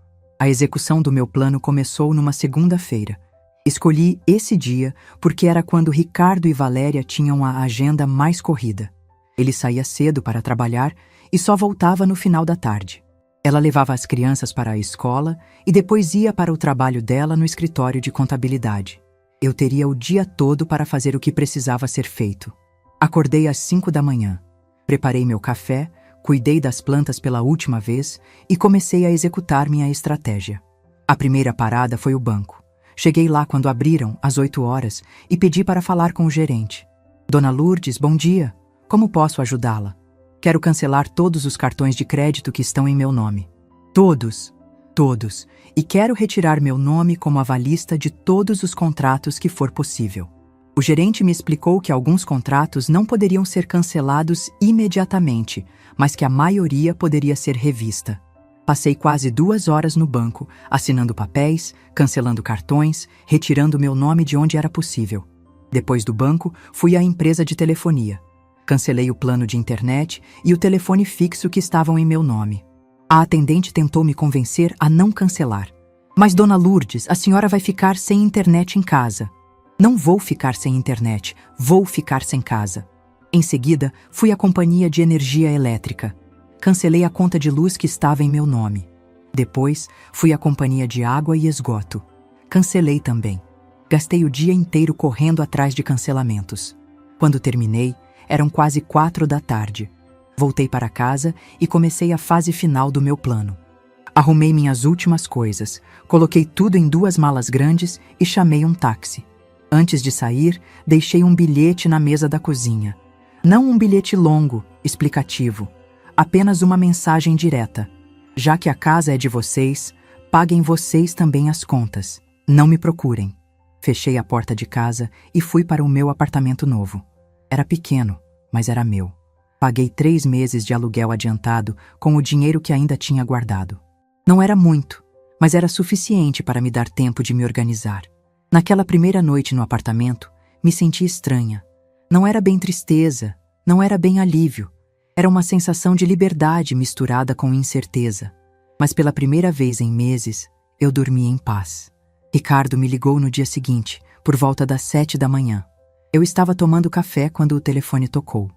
A: A execução do meu plano começou numa segunda-feira. Escolhi esse dia porque era quando Ricardo e Valéria tinham a agenda mais corrida. Ele saía cedo para trabalhar e só voltava no final da tarde. Ela levava as crianças para a escola e depois ia para o trabalho dela no escritório de contabilidade. Eu teria o dia todo para fazer o que precisava ser feito. Acordei às 5 da manhã. Preparei meu café, cuidei das plantas pela última vez e comecei a executar minha estratégia. A primeira parada foi o banco. Cheguei lá quando abriram, às 8 horas, e pedi para falar com o gerente. Dona Lourdes, bom dia. Como posso ajudá-la? Quero cancelar todos os cartões de crédito que estão em meu nome. Todos. Todos. E quero retirar meu nome como avalista de todos os contratos que for possível. O gerente me explicou que alguns contratos não poderiam ser cancelados imediatamente, mas que a maioria poderia ser revista. Passei quase 2 horas no banco, assinando papéis, cancelando cartões, retirando meu nome de onde era possível. Depois do banco, fui à empresa de telefonia. Cancelei o plano de internet e o telefone fixo que estavam em meu nome. A atendente tentou me convencer a não cancelar. Mas, Dona Lourdes, a senhora vai ficar sem internet em casa. Não vou ficar sem internet, vou ficar sem casa. Em seguida, fui à companhia de energia elétrica. Cancelei a conta de luz que estava em meu nome. Depois, fui à companhia de água e esgoto. Cancelei também. Gastei o dia inteiro correndo atrás de cancelamentos. Quando terminei, eram quase 4 da tarde. Voltei para casa e comecei a fase final do meu plano. Arrumei minhas últimas coisas, coloquei tudo em 2 malas grandes e chamei um táxi. Antes de sair, deixei um bilhete na mesa da cozinha. Não um bilhete longo, explicativo. Apenas uma mensagem direta. Já que a casa é de vocês, paguem vocês também as contas. Não me procurem. Fechei a porta de casa e fui para o meu apartamento novo. Era pequeno, mas era meu. Paguei 3 meses de aluguel adiantado com o dinheiro que ainda tinha guardado. Não era muito, mas era suficiente para me dar tempo de me organizar. Naquela primeira noite no apartamento, me senti estranha. Não era bem tristeza, não era bem alívio. Era uma sensação de liberdade misturada com incerteza. Mas pela primeira vez em meses, eu dormi em paz. Ricardo me ligou no dia seguinte, por volta das 7 da manhã. Eu estava tomando café quando o telefone tocou.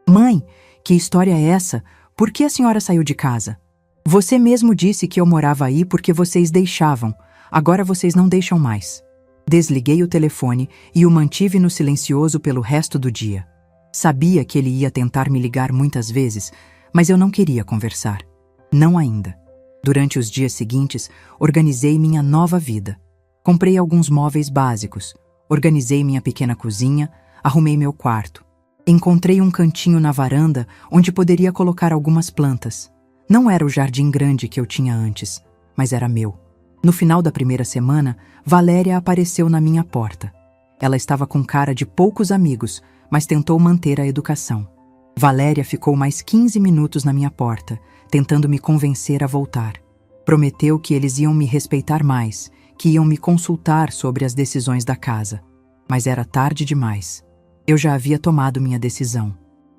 A: Mãe, que história é essa? Por que a senhora saiu de casa? Você mesmo disse que eu morava aí porque vocês deixavam. Agora vocês não deixam mais. Desliguei o telefone e o mantive no silencioso pelo resto do dia. Sabia que ele ia tentar me ligar muitas vezes, mas eu não queria conversar. Não ainda. Durante os dias seguintes, organizei minha nova vida. Comprei alguns móveis básicos, organizei minha pequena cozinha, arrumei meu quarto. Encontrei um cantinho na varanda onde poderia colocar algumas plantas. Não era o jardim grande que eu tinha antes, mas era meu. No final da primeira semana, Valéria apareceu na minha porta. Ela estava com cara de poucos amigos, mas tentou manter a educação. Valéria ficou mais 15 minutos na minha porta, tentando me convencer a voltar. Prometeu que eles iam me respeitar mais, que iam me consultar sobre as decisões da casa. Mas era tarde demais. Eu já havia tomado minha decisão.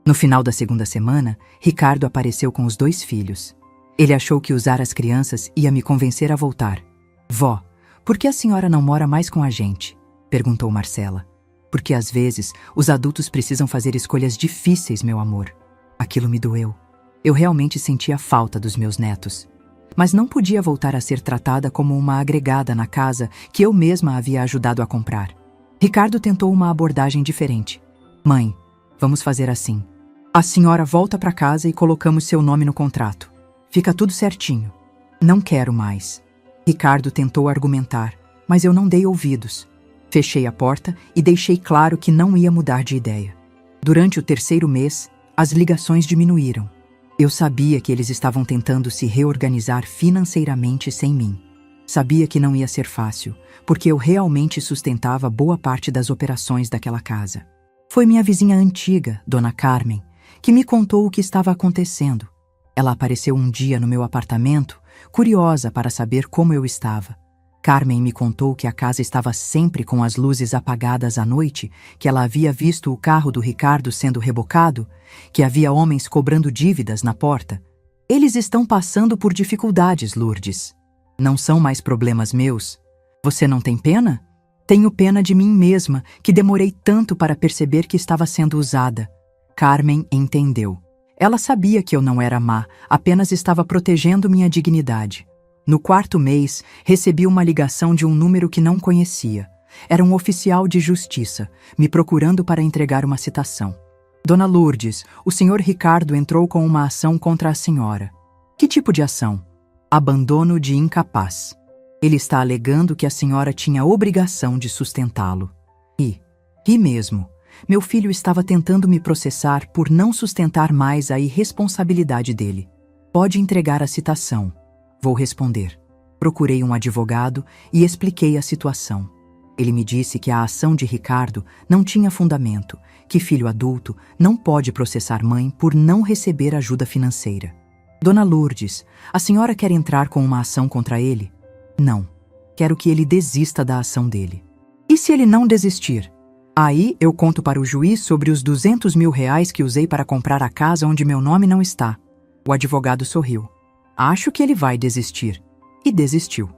A: No final da segunda semana, Ricardo apareceu com os 2 filhos. Ele achou que usar as crianças ia me convencer a voltar. Vó, por que a senhora não mora mais com a gente? Perguntou Marcela. Porque às vezes os adultos precisam fazer escolhas difíceis, meu amor. Aquilo me doeu. Eu realmente sentia falta dos meus netos. Mas não podia voltar a ser tratada como uma agregada na casa que eu mesma havia ajudado a comprar. Ricardo tentou uma abordagem diferente. Mãe, vamos fazer assim. A senhora volta para casa e colocamos seu nome no contrato. Fica tudo certinho. Não quero mais. Ricardo tentou argumentar, mas eu não dei ouvidos. Fechei a porta e deixei claro que não ia mudar de ideia. Durante o terceiro mês, as ligações diminuíram. Eu sabia que eles estavam tentando se reorganizar financeiramente sem mim. Sabia que não ia ser fácil, porque eu realmente sustentava boa parte das operações daquela casa. Foi minha vizinha antiga, Dona Carmen, que me contou o que estava acontecendo. Ela apareceu um dia no meu apartamento, curiosa para saber como eu estava. Carmen me contou que a casa estava sempre com as luzes apagadas à noite, que ela havia visto o carro do Ricardo sendo rebocado, que havia homens cobrando dívidas na porta. Eles estão passando por dificuldades, Lourdes. Não são mais problemas meus. Você não tem pena? Tenho pena de mim mesma, que demorei tanto para perceber que estava sendo usada. Carmen entendeu. Ela sabia que eu não era má, apenas estava protegendo minha dignidade. No quarto mês, recebi uma ligação de um número que não conhecia. Era um oficial de justiça, me procurando para entregar uma citação. Dona Lourdes, o senhor Ricardo entrou com uma ação contra a senhora. Que tipo de ação? Abandono de incapaz. Ele está alegando que a senhora tinha obrigação de sustentá-lo. E mesmo, meu filho estava tentando me processar por não sustentar mais a irresponsabilidade dele. Pode entregar a citação. Vou responder. Procurei um advogado e expliquei a situação. Ele me disse que a ação de Ricardo não tinha fundamento, que filho adulto não pode processar mãe por não receber ajuda financeira. Dona Lourdes, a senhora quer entrar com uma ação contra ele? Não. Quero que ele desista da ação dele. E se ele não desistir? Aí eu conto para o juiz sobre os R$200 mil que usei para comprar a casa onde meu nome não está. O advogado sorriu. Acho que ele vai desistir. E desistiu.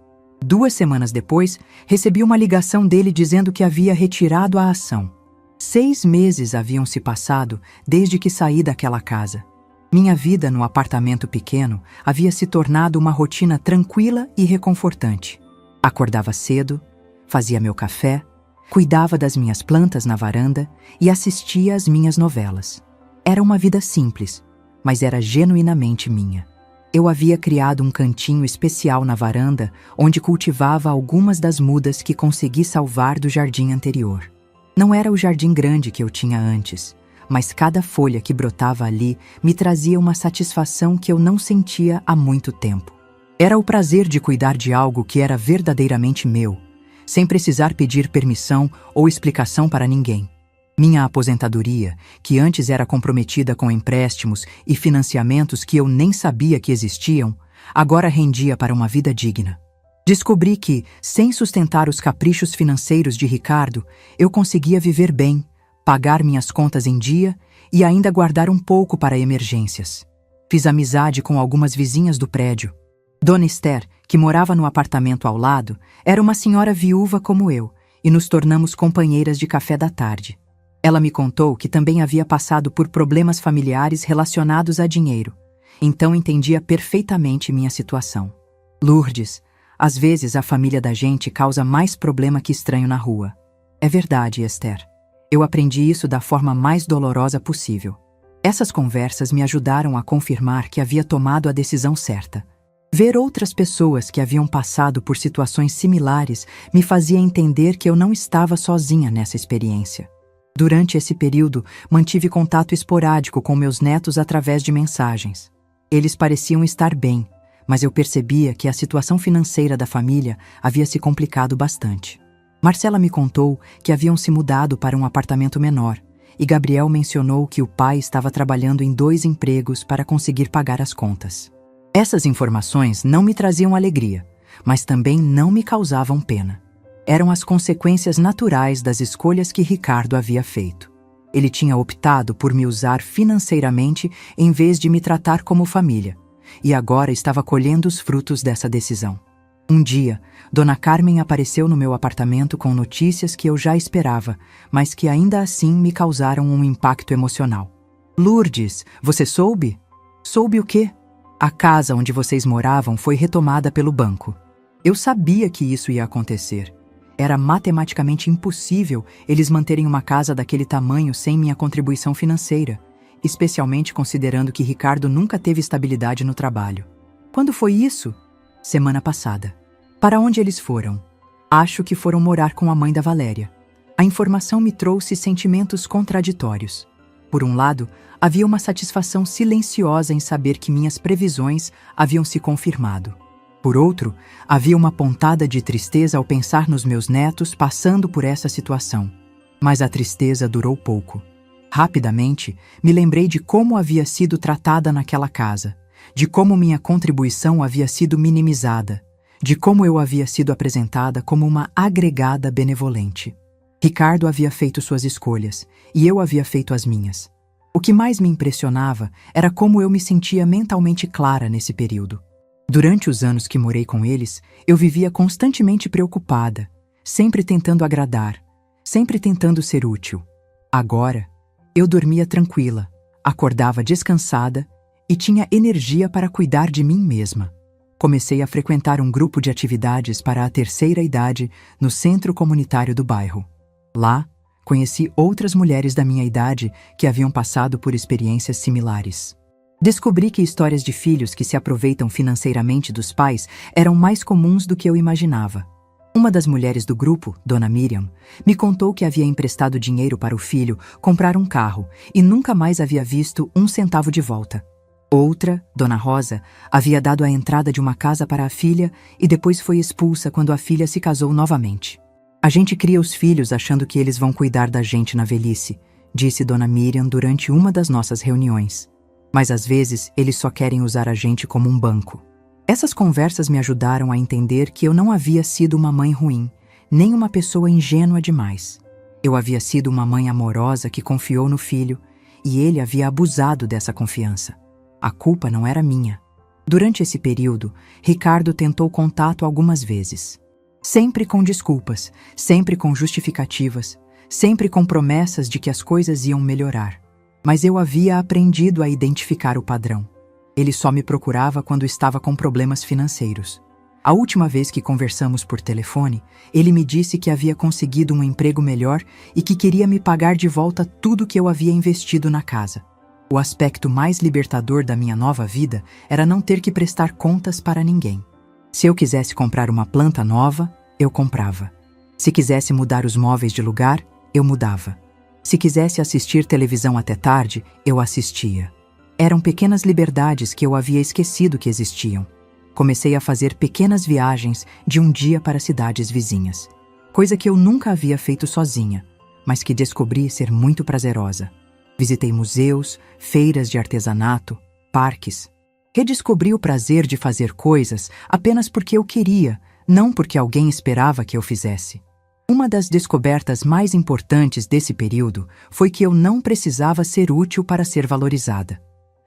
A: 2 semanas depois, recebi uma ligação dele dizendo que havia retirado a ação. 6 meses haviam se passado desde que saí daquela casa. Minha vida no apartamento pequeno havia se tornado uma rotina tranquila e reconfortante. Acordava cedo, fazia meu café, cuidava das minhas plantas na varanda e assistia às minhas novelas. Era uma vida simples, mas era genuinamente minha. Eu havia criado um cantinho especial na varanda onde cultivava algumas das mudas que consegui salvar do jardim anterior. Não era o jardim grande que eu tinha antes, mas cada folha que brotava ali me trazia uma satisfação que eu não sentia há muito tempo. Era o prazer de cuidar de algo que era verdadeiramente meu, sem precisar pedir permissão ou explicação para ninguém. Minha aposentadoria, que antes era comprometida com empréstimos e financiamentos que eu nem sabia que existiam, agora rendia para uma vida digna. Descobri que, sem sustentar os caprichos financeiros de Ricardo, eu conseguia viver bem, pagar minhas contas em dia e ainda guardar um pouco para emergências. Fiz amizade com algumas vizinhas do prédio. Dona Esther, que morava no apartamento ao lado, era uma senhora viúva como eu, e nos tornamos companheiras de café da tarde. Ela me contou que também havia passado por problemas familiares relacionados a dinheiro, então entendia perfeitamente minha situação. Lourdes, às vezes a família da gente causa mais problema que estranho na rua. É verdade, Esther. Eu aprendi isso da forma mais dolorosa possível. Essas conversas me ajudaram a confirmar que havia tomado a decisão certa. Ver outras pessoas que haviam passado por situações similares me fazia entender que eu não estava sozinha nessa experiência. Durante esse período, mantive contato esporádico com meus netos através de mensagens. Eles pareciam estar bem, mas eu percebia que a situação financeira da família havia se complicado bastante. Marcela me contou que haviam se mudado para um apartamento menor, e Gabriel mencionou que o pai estava trabalhando em 2 empregos para conseguir pagar as contas. Essas informações não me traziam alegria, mas também não me causavam pena. Eram as consequências naturais das escolhas que Ricardo havia feito. Ele tinha optado por me usar financeiramente em vez de me tratar como família, e agora estava colhendo os frutos dessa decisão. Um dia, Dona Carmen apareceu no meu apartamento com notícias que eu já esperava, mas que ainda assim me causaram um impacto emocional. Lourdes, você soube? Soube o quê? A casa onde vocês moravam foi retomada pelo banco. Eu sabia que isso ia acontecer. Era matematicamente impossível eles manterem uma casa daquele tamanho sem minha contribuição financeira, especialmente considerando que Ricardo nunca teve estabilidade no trabalho. Quando foi isso? Semana passada. Para onde eles foram? Acho que foram morar com a mãe da Valéria. A informação me trouxe sentimentos contraditórios. Por um lado, havia uma satisfação silenciosa em saber que minhas previsões haviam se confirmado. Por outro, havia uma pontada de tristeza ao pensar nos meus netos passando por essa situação. Mas a tristeza durou pouco. Rapidamente, me lembrei de como havia sido tratada naquela casa, de como minha contribuição havia sido minimizada, de como eu havia sido apresentada como uma agregada benevolente. Ricardo havia feito suas escolhas, e eu havia feito as minhas. O que mais me impressionava era como eu me sentia mentalmente clara nesse período. Durante os anos que morei com eles, eu vivia constantemente preocupada, sempre tentando agradar, sempre tentando ser útil. Agora, eu dormia tranquila, acordava descansada e tinha energia para cuidar de mim mesma. Comecei a frequentar um grupo de atividades para a terceira idade no centro comunitário do bairro. Lá, conheci outras mulheres da minha idade que haviam passado por experiências similares. Descobri que histórias de filhos que se aproveitam financeiramente dos pais eram mais comuns do que eu imaginava. Uma das mulheres do grupo, Dona Miriam, me contou que havia emprestado dinheiro para o filho comprar um carro e nunca mais havia visto um centavo de volta. Outra, Dona Rosa, havia dado a entrada de uma casa para a filha e depois foi expulsa quando a filha se casou novamente. A gente cria os filhos achando que eles vão cuidar da gente na velhice, disse Dona Miriam durante uma das nossas reuniões. Mas às vezes eles só querem usar a gente como um banco. Essas conversas me ajudaram a entender que eu não havia sido uma mãe ruim, nem uma pessoa ingênua demais. Eu havia sido uma mãe amorosa que confiou no filho, e ele havia abusado dessa confiança. A culpa não era minha. Durante esse período, Ricardo tentou contato algumas vezes. Sempre com desculpas, sempre com justificativas, sempre com promessas de que as coisas iam melhorar. Mas eu havia aprendido a identificar o padrão. Ele só me procurava quando estava com problemas financeiros. A última vez que conversamos por telefone, ele me disse que havia conseguido um emprego melhor e que queria me pagar de volta tudo que eu havia investido na casa. O aspecto mais libertador da minha nova vida era não ter que prestar contas para ninguém. Se eu quisesse comprar uma planta nova, eu comprava. Se quisesse mudar os móveis de lugar, eu mudava. Se quisesse assistir televisão até tarde, eu assistia. Eram pequenas liberdades que eu havia esquecido que existiam. Comecei a fazer pequenas viagens de um dia para cidades vizinhas. Coisa que eu nunca havia feito sozinha, mas que descobri ser muito prazerosa. Visitei museus, feiras de artesanato, parques. Redescobri o prazer de fazer coisas apenas porque eu queria, não porque alguém esperava que eu fizesse. Uma das descobertas mais importantes desse período foi que eu não precisava ser útil para ser valorizada.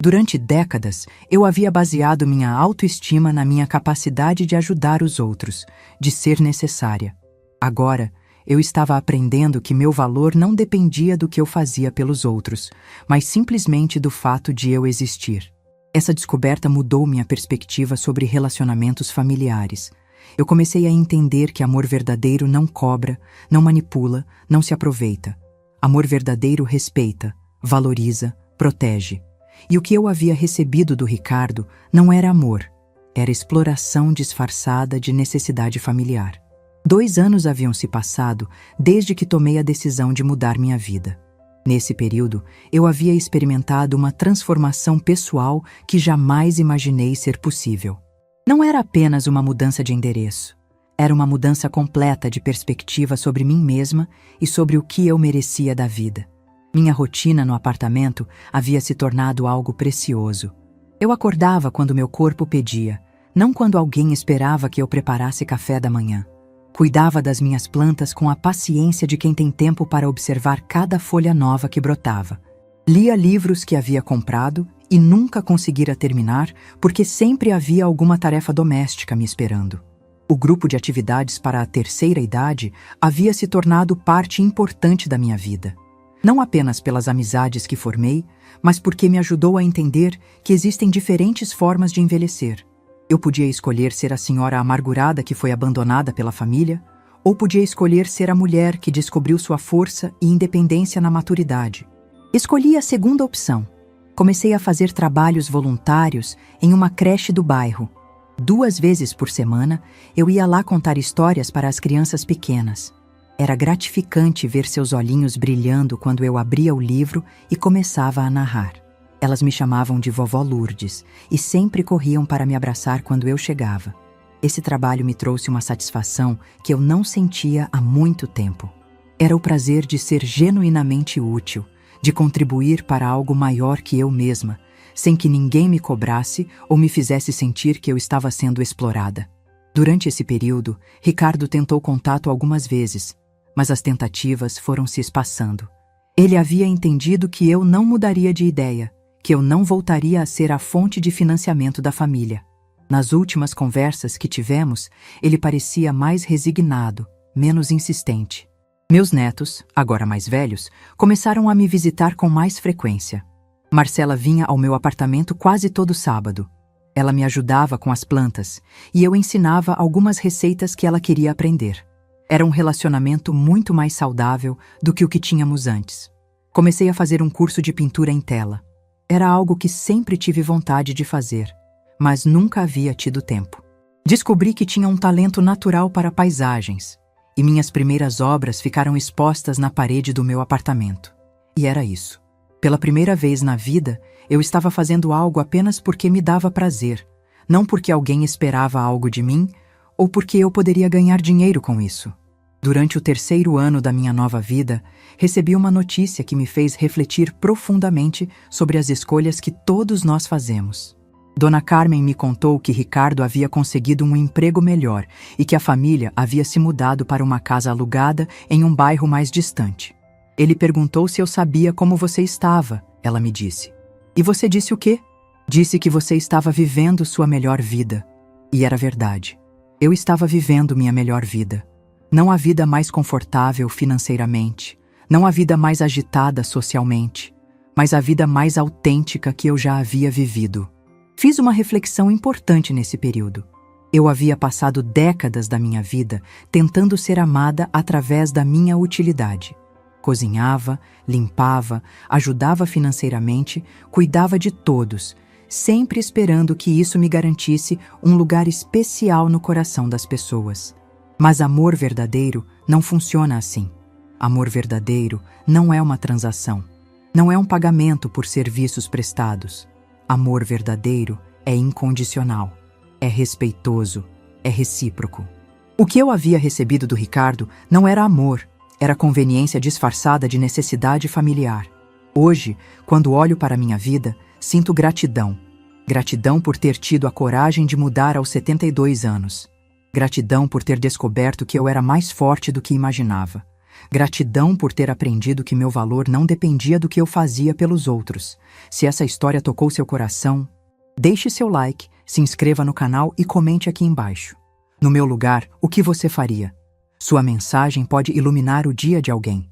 A: Durante décadas, eu havia baseado minha autoestima na minha capacidade de ajudar os outros, de ser necessária. Agora, eu estava aprendendo que meu valor não dependia do que eu fazia pelos outros, mas simplesmente do fato de eu existir. Essa descoberta mudou minha perspectiva sobre relacionamentos familiares. Eu comecei a entender que amor verdadeiro não cobra, não manipula, não se aproveita. Amor verdadeiro respeita, valoriza, protege. E o que eu havia recebido do Ricardo não era amor, era exploração disfarçada de necessidade familiar. 2 anos haviam se passado desde que tomei a decisão de mudar minha vida. Nesse período, eu havia experimentado uma transformação pessoal que jamais imaginei ser possível. Não era apenas uma mudança de endereço. Era uma mudança completa de perspectiva sobre mim mesma e sobre o que eu merecia da vida. Minha rotina no apartamento havia se tornado algo precioso. Eu acordava quando meu corpo pedia, não quando alguém esperava que eu preparasse café da manhã. Cuidava das minhas plantas com a paciência de quem tem tempo para observar cada folha nova que brotava. Lia livros que havia comprado e nunca conseguira terminar porque sempre havia alguma tarefa doméstica me esperando. O grupo de atividades para a terceira idade havia se tornado parte importante da minha vida. Não apenas pelas amizades que formei, mas porque me ajudou a entender que existem diferentes formas de envelhecer. Eu podia escolher ser a senhora amargurada que foi abandonada pela família, ou podia escolher ser a mulher que descobriu sua força e independência na maturidade. Escolhi a segunda opção. Comecei a fazer trabalhos voluntários em uma creche do bairro. 2 vezes por semana, eu ia lá contar histórias para as crianças pequenas. Era gratificante ver seus olhinhos brilhando quando eu abria o livro e começava a narrar. Elas me chamavam de Vovó Lourdes e sempre corriam para me abraçar quando eu chegava. Esse trabalho me trouxe uma satisfação que eu não sentia há muito tempo. Era o prazer de ser genuinamente útil, de contribuir para algo maior que eu mesma, sem que ninguém me cobrasse ou me fizesse sentir que eu estava sendo explorada. Durante esse período, Ricardo tentou contato algumas vezes, mas as tentativas foram se espaçando. Ele havia entendido que eu não mudaria de ideia, que eu não voltaria a ser a fonte de financiamento da família. Nas últimas conversas que tivemos, ele parecia mais resignado, menos insistente. Meus netos, agora mais velhos, começaram a me visitar com mais frequência. Marcela vinha ao meu apartamento quase todo sábado. Ela me ajudava com as plantas e eu ensinava algumas receitas que ela queria aprender. Era um relacionamento muito mais saudável do que o que tínhamos antes. Comecei a fazer um curso de pintura em tela. Era algo que sempre tive vontade de fazer, mas nunca havia tido tempo. Descobri que tinha um talento natural para paisagens, e minhas primeiras obras ficaram expostas na parede do meu apartamento. E era isso. Pela primeira vez na vida, eu estava fazendo algo apenas porque me dava prazer, não porque alguém esperava algo de mim ou porque eu poderia ganhar dinheiro com isso. Durante o 3º ano da minha nova vida, recebi uma notícia que me fez refletir profundamente sobre as escolhas que todos nós fazemos. Dona Carmen me contou que Ricardo havia conseguido um emprego melhor e que a família havia se mudado para uma casa alugada em um bairro mais distante. Ele perguntou se eu sabia como você estava, ela me disse. E você disse o quê? Disse que você estava vivendo sua melhor vida. E era verdade. Eu estava vivendo minha melhor vida. Não a vida mais confortável financeiramente, não a vida mais agitada socialmente, mas a vida mais autêntica que eu já havia vivido. Fiz uma reflexão importante nesse período. Eu havia passado décadas da minha vida tentando ser amada através da minha utilidade. Cozinhava, limpava, ajudava financeiramente, cuidava de todos, sempre esperando que isso me garantisse um lugar especial no coração das pessoas. Mas amor verdadeiro não funciona assim. Amor verdadeiro não é uma transação. Não é um pagamento por serviços prestados. Amor verdadeiro é incondicional, é respeitoso, é recíproco. O que eu havia recebido do Ricardo não era amor, era conveniência disfarçada de necessidade familiar. Hoje, quando olho para minha vida, sinto gratidão. Gratidão por ter tido a coragem de mudar aos 72 anos. Gratidão por ter descoberto que eu era mais forte do que imaginava. Gratidão por ter aprendido que meu valor não dependia do que eu fazia pelos outros. Se essa história tocou seu coração, deixe seu like, se inscreva no canal e comente aqui embaixo. No meu lugar, o que você faria? Sua mensagem pode iluminar o dia de alguém.